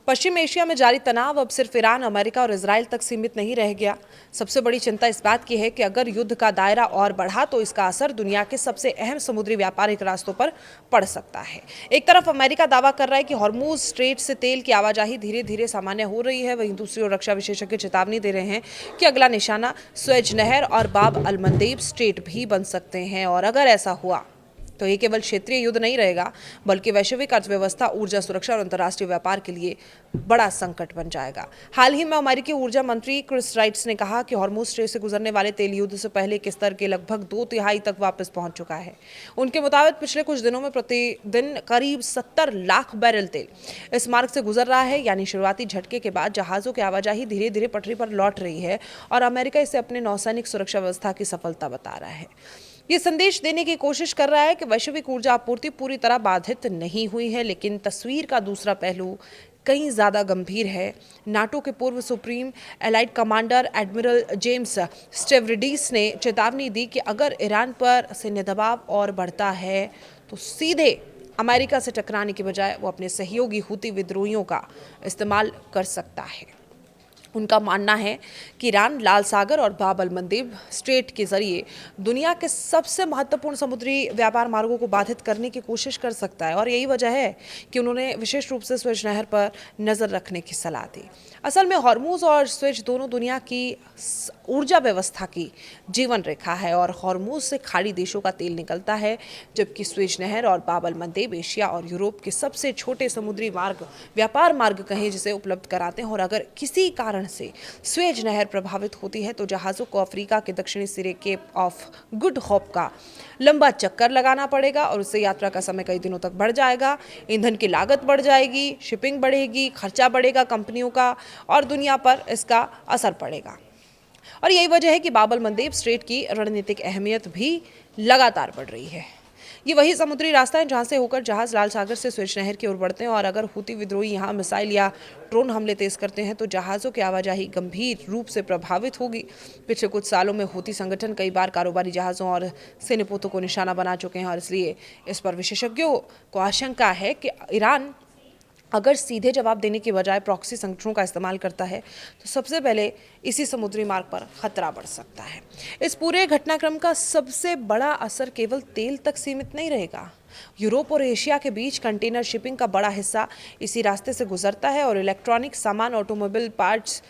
पश्चिम Asia में जारी तनाव अब सिर्फ ईरान, अमेरिका और इजराइल तक सीमित नहीं रह गया। सबसे बड़ी चिंता इस बात की है कि अगर युद्ध का दायरा और बढ़ा तो इसका असर दुनिया के सबसे अहम समुद्री व्यापारिक रास्तों पर पड़ सकता है। एक तरफ अमेरिका दावा कर रहा है कि हॉर्मुज स्ट्रेट से तेल की आवाजाही धीरे धीरे सामान्य हो रही है, वहीं दूसरी ओर रक्षा विशेषज्ञ चेतावनी दे रहे हैं कि अगला निशाना स्वेज नहर और बाब अल मंदेब स्ट्रेट भी बन सकते हैं। और अगर ऐसा हुआ तो ये केवल क्षेत्रीय युद्ध नहीं रहेगा, बल्कि वैश्विक अर्थव्यवस्था, ऊर्जा सुरक्षा और अंतर्राष्ट्रीय व्यापार के लिए बड़ा संकट बन जाएगा। हाल ही में अमेरिकी ऊर्जा मंत्री क्रिस राइट्स ने कहा कि हॉर्मुज स्ट्रेट से गुजरने वाले तेल युद्ध से पहले के स्तर के लगभग 2/3 तक वापस पहुंच चुका है। उनके मुताबिक पिछले कुछ दिनों में प्रतिदिन करीब 70 लाख बैरल तेल इस मार्ग से गुजर रहा है, यानी शुरुआती झटके के बाद जहाजों की आवाजाही धीरे धीरे पटरी पर लौट रही है और अमेरिका इसे अपने नौसैनिक सुरक्षा व्यवस्था की सफलता बता रहा है। ये संदेश देने की कोशिश कर रहा है कि वैश्विक ऊर्जा आपूर्ति पूरी तरह बाधित नहीं हुई है, लेकिन तस्वीर का दूसरा पहलू कहीं ज्यादा गंभीर है। नाटो के पूर्व supreme allied commander admiral James Stavridis ने चेतावनी दी कि अगर ईरान पर सैन्य दबाव और बढ़ता है तो सीधे अमेरिका से टकराने के बजाय वो अपने सहयोगी हूती विद्रोहियों का इस्तेमाल कर सकता है। उनका मानना है कि ईरान लाल सागर और बाब अल मंदेब स्ट्रेट के जरिए दुनिया के सबसे महत्वपूर्ण समुद्री व्यापार मार्गों को बाधित करने की कोशिश कर सकता है, और यही वजह है कि उन्होंने विशेष रूप से स्वेज नहर पर नजर रखने की सलाह दी। असल में हॉर्मुज और स्वेज दोनों दुनिया की ऊर्जा व्यवस्था की जीवन रेखा है, और हॉर्मुज से खाड़ी देशों का तेल निकलता है, जबकि स्वेज नहर और बाब अल मंदेब एशिया और यूरोप के सबसे छोटे समुद्री मार्ग, व्यापार मार्ग कहें जिसे, उपलब्ध कराते हैं। और अगर किसी कारण से स्वेज नहर प्रभावित होती है तो जहाजों को अफ्रीका के दक्षिणी सिरे केप ऑफ गुड होप का लंबा चक्कर लगाना पड़ेगा, और उससे यात्रा का समय कई दिनों तक बढ़ जाएगा। ईंधन की लागत बढ़ जाएगी, शिपिंग बढ़ेगी, खर्चा बढ़ेगा कंपनियों का, और दुनिया पर इसका असर पड़ेगा। और यही वजह है कि बाब अल मंदेब स्ट्रेट की रणनीतिक अहमियत भी लगातार बढ़ रही है। ये वही समुद्री रास्ता है जहां से होकर जहाज लाल सागर से स्वेज नहर की ओर बढ़ते हैं, और अगर हूती विद्रोही यहां मिसाइल या ड्रोन हमले तेज करते हैं तो जहाज़ों की आवाजाही गंभीर रूप से प्रभावित होगी। पिछले कुछ सालों में हूती संगठन कई बार कारोबारी जहाज़ों और सैन्य पोतों को निशाना बना चुके हैं, और इसलिए इस पर विशेषज्ञों को आशंका है कि ईरान अगर सीधे जवाब देने के बजाय प्रॉक्सी संगठनों का इस्तेमाल करता है तो सबसे पहले इसी समुद्री मार्ग पर खतरा बढ़ सकता है। इस पूरे घटनाक्रम का सबसे बड़ा असर केवल तेल तक सीमित नहीं रहेगा। यूरोप और एशिया के बीच कंटेनर शिपिंग का बड़ा हिस्सा इसी रास्ते से गुजरता है, और इलेक्ट्रॉनिक सामान, ऑटोमोबाइल पार्ट्स,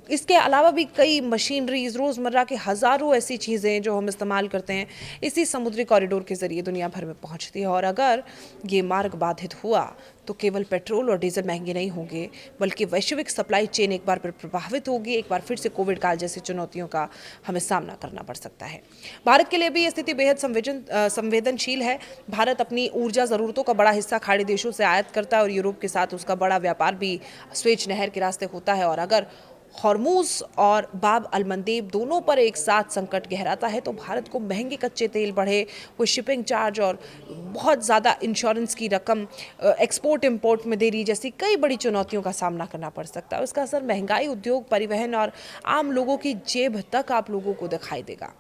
इसके अलावा भी कई मशीनरीज, रोज़मर्रा के हज़ारों ऐसी चीज़ें जो हम इस्तेमाल करते हैं, इसी समुद्री कॉरिडोर के ज़रिए दुनिया भर में पहुंचती है। और अगर ये मार्ग बाधित हुआ तो केवल पेट्रोल और डीजल महंगे नहीं होंगे, बल्कि वैश्विक सप्लाई चेन एक बार फिर प्रभावित होगी। एक बार फिर से कोविड काल जैसी चुनौतियों का हमें सामना करना पड़ सकता है। भारत के लिए भी ये स्थिति बेहद संवेदनशील है। भारत अपनी ऊर्जा ज़रूरतों का बड़ा हिस्सा खाड़ी देशों से आयात करता है, और यूरोप के साथ उसका बड़ा व्यापार भी स्वेज नहर के रास्ते होता है। और अगर हॉर्मुज और बाब अल मंदेब दोनों पर एक साथ संकट गहराता है तो भारत को महंगे कच्चे तेल, बढ़े हुए शिपिंग चार्ज और बहुत ज़्यादा इंश्योरेंस की रकम, एक्सपोर्ट इंपोर्ट में देरी जैसी कई बड़ी चुनौतियों का सामना करना पड़ सकता है। इसका असर महंगाई, उद्योग, परिवहन और आम लोगों की जेब तक आप लोगों को दिखाई देगा।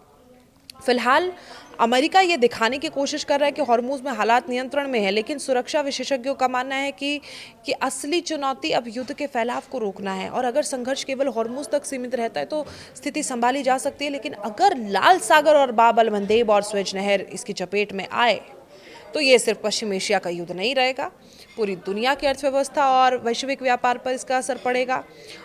फिलहाल अमेरिका ये दिखाने की कोशिश कर रहा है कि हॉर्मुज में हालात नियंत्रण में है, लेकिन सुरक्षा विशेषज्ञों का मानना है कि असली चुनौती अब युद्ध के फैलाव को रोकना है। और अगर संघर्ष केवल हॉर्मुज तक सीमित रहता है तो स्थिति संभाली जा सकती है, लेकिन अगर लाल सागर और बाब अल मंदेब और स्वेज नहर इसकी चपेट में आए तो ये सिर्फ पश्चिम एशिया का युद्ध नहीं रहेगा, पूरी दुनिया की अर्थव्यवस्था और वैश्विक व्यापार पर इसका असर पड़ेगा,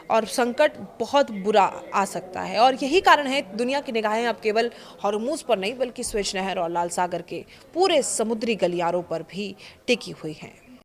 और संकट बहुत बुरा आ सकता है। और यही कारण है दुनिया की निगाहें अब केवल हॉर्मुज पर नहीं, बल्कि स्वेज नहर और लाल सागर के पूरे समुद्री गलियारों पर भी टिकी हुई हैं।